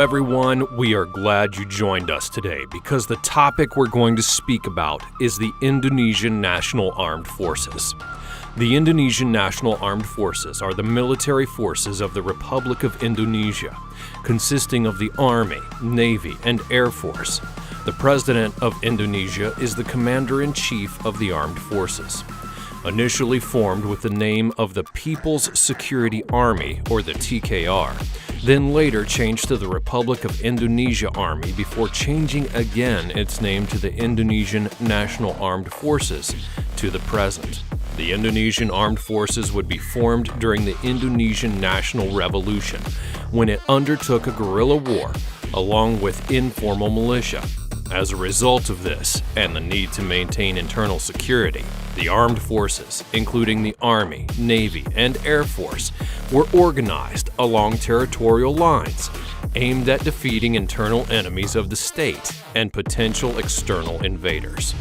everyone, we are glad you joined us today because the topic we're going to speak about is the Indonesian National Armed Forces. The Indonesian National Armed Forces are the military forces of the Republic of Indonesia, consisting of the Army, Navy, and Air Force. The President of Indonesia is the Commander-in-Chief of the Armed Forces. Initially formed with the name of the People's Security Army, or the TKR, then later changed to the Republic of Indonesia Army before changing again its name to the Indonesian National Armed Forces to the present. The Indonesian Armed Forces would be formed during the Indonesian National Revolution, when it undertook a guerrilla war along with informal militia. As a result of this, and the need to maintain internal security, the armed forces, including the Army, Navy, and Air Force, were organized along territorial lines, aimed at defeating internal enemies of the state and potential external invaders.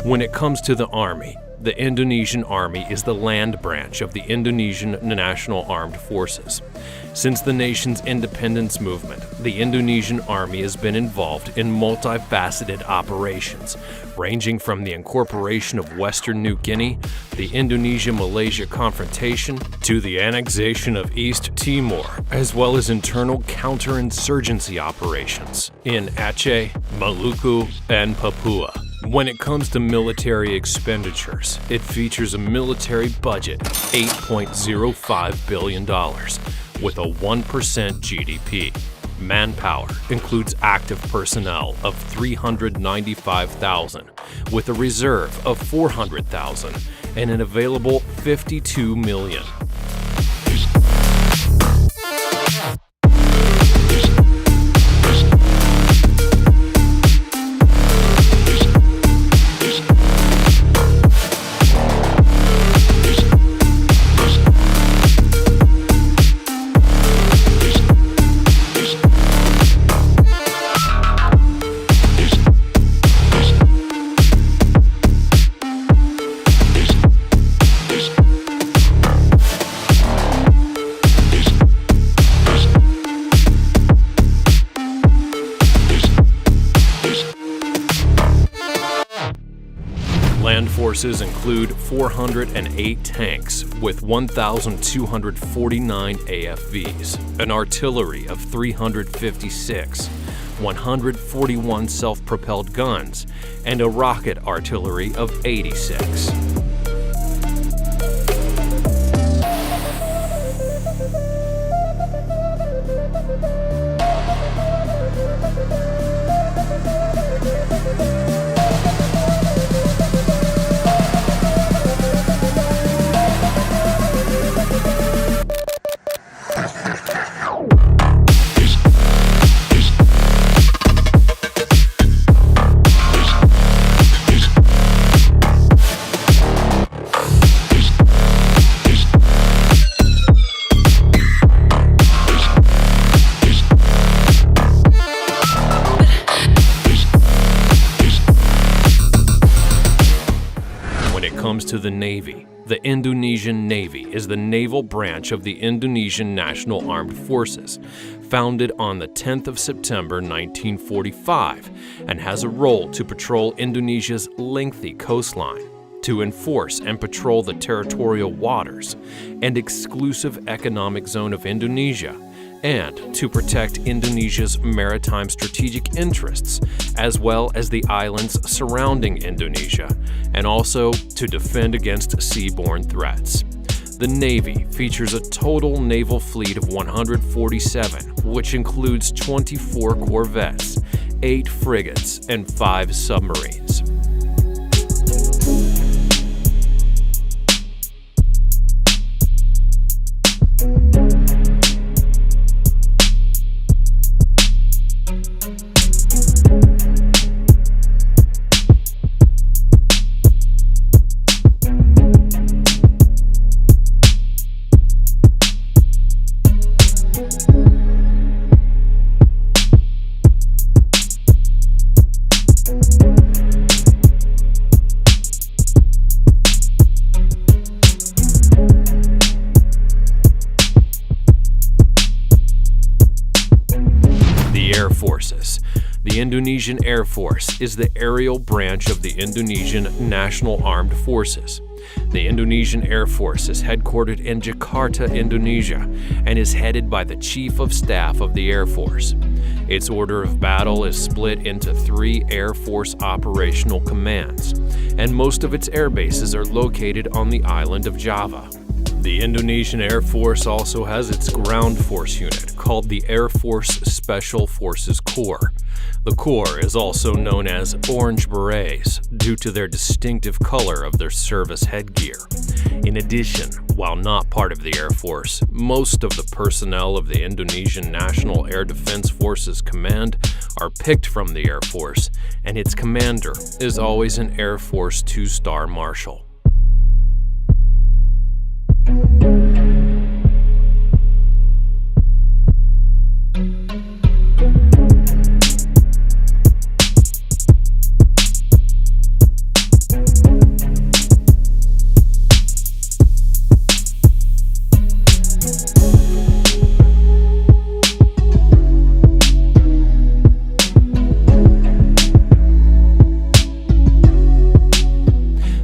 When it comes to the Army, the Indonesian Army is the land branch of the Indonesian National Armed Forces. Since the nation's independence movement, the Indonesian Army has been involved in multifaceted operations, ranging from the incorporation of Western New Guinea, the Indonesia-Malaysia confrontation, to the annexation of East Timor, as well as internal counterinsurgency operations in Aceh, Maluku, and Papua. When it comes to military expenditures, it features a military budget of $8.05 billion with a 1% GDP. Manpower includes active personnel of 395,000 with a reserve of 400,000 and an available 52 million. Land forces include 408 tanks with 1,249 AFVs, an artillery of 356, 141 self-propelled guns, and a rocket artillery of 86. Comes to the Navy. The Indonesian Navy is the naval branch of the Indonesian National Armed Forces, founded on the 10th of September 1945, and has a role to patrol Indonesia's lengthy coastline, to enforce and patrol the territorial waters and exclusive economic zone of Indonesia, and to protect Indonesia's maritime strategic interests, as well as the islands surrounding Indonesia, and also to defend against seaborne threats. The Navy features a total naval fleet of 147, which includes 24 corvettes, 8 frigates, and 5 submarines. Forces. The Indonesian Air Force is the aerial branch of the Indonesian National Armed Forces. The Indonesian Air Force is headquartered in Jakarta, Indonesia, and is headed by the Chief of Staff of the Air Force. Its order of battle is split into 3 Air Force operational commands, and most of its air bases are located on the island of Java. The Indonesian Air Force also has its ground force unit called the Air Force Special Forces Corps. The Corps is also known as Orange Berets due to their distinctive color of their service headgear. In addition, while not part of the Air Force, most of the personnel of the Indonesian National Air Defense Forces Command are picked from the Air Force, and its commander is always an Air Force 2-star marshal.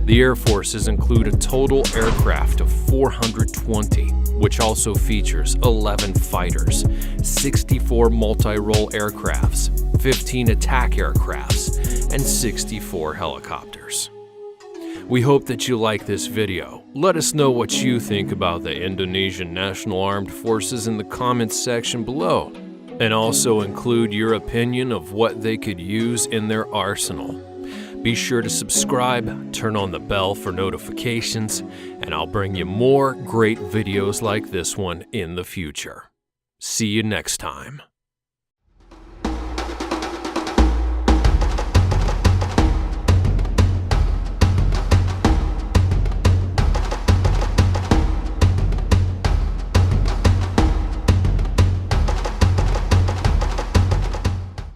The Air Forces include a total aircraft of 420, which also features 11 fighters, 64 multi-role aircrafts, 15 attack aircrafts, and 64 helicopters. We hope that you like this video. Let us know what you think about the Indonesian National Armed Forces in the comments section below, and also include your opinion of what they could use in their arsenal. Be sure to subscribe, turn on the bell for notifications, and I'll bring you more great videos like this one in the future. See you next time.